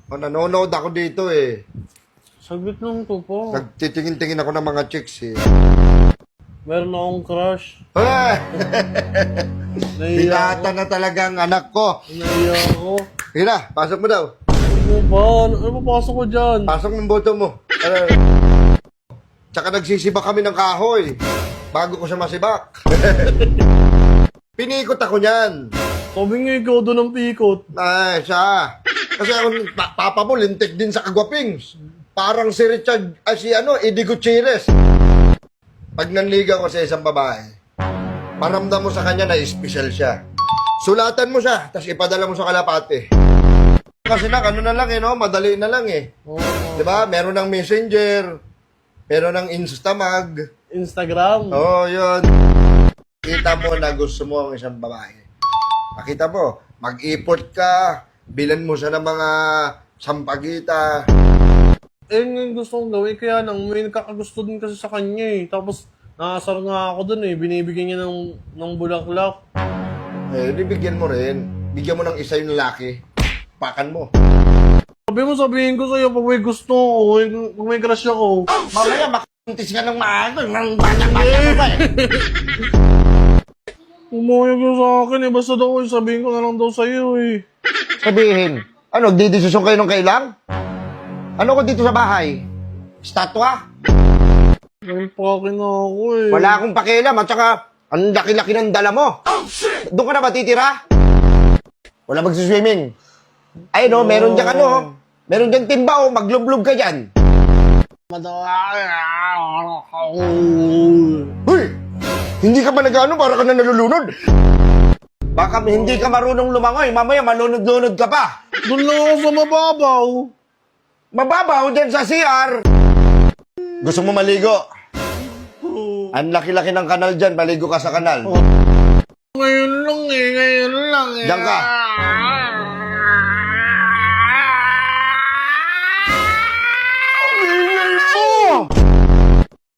Nanonood ako dito eh. Saglit lang to po. Nagtitingin-tingin ako ng mga chicks eh. Meron akong crush. Eh! Naiya Binata na talaga ang anak ko. ako. Hina, pasok mo daw. Ano ba? Ano papasok ko dyan? Pasok ng boto mo. Tsaka nagsisibak kami ng kahoy. Bago ko siya masibak. Pinikot ako niyan. Sabi nga ikaw doon ang pikot. Ay, siya. Kasi ako, papa mo, lintik din sa kagwapings. Parang si Richard, Eddie Gutierrez. Pag nanligaw ko sa isang babae, paramdam mo sa kanya na special siya. Sulatan mo siya, tapos ipadala mo sa kalapate. Kasi ano na lang no? Madali na lang eh. Oh, Diba? Meron ng Messenger, meron ng Instamag. Instagram. Oo, yun. Kita mo na gusto mo ang isang babae. Makita mo, mag-import ka, bilan mo siya ng mga sampagita. Eh, yung gusto kong gawin, kaya nang may nakakagusto din kasi sa kanya eh. Tapos, nakasar nga ako dun eh. Binibigyan niya ng bulaklak. Eh, bigyan mo rin. Bigyan mo ng isa yung lalaki. Pakan mo. Sabihin ko sa'yo pag may gusto ko, pag may crush ako. Mamaya, makuntis ka ng maaga. Nang bata-bata mo ba eh. Umayag ka sa akin eh. Basta daw, sabihin ko na lang daw sa'yo eh. Sabihin, nagdidesisyon kayo ng kailang? Ano ko dito sa bahay? Statwa? May pake na ako eh. Wala akong pakialam at saka ang laki-laki ng dala mo. Doon ka na ba titira? Wala magsiswimming. Ay no, meron dyan meron dyan timba maglublog ka dyan. Huy! Hindi ka ba nag-ano para ka na nalulunod? Baka hindi ka marunong lumangoy, mamaya malunod-lunod ka pa. Doon lang ako sa mababaw. Mababaw dyan sa CR. Gusto mo maligo? Ang laki-laki ng kanal dyan, maligo ka sa kanal. Ngayon lang eh. Diyan ka.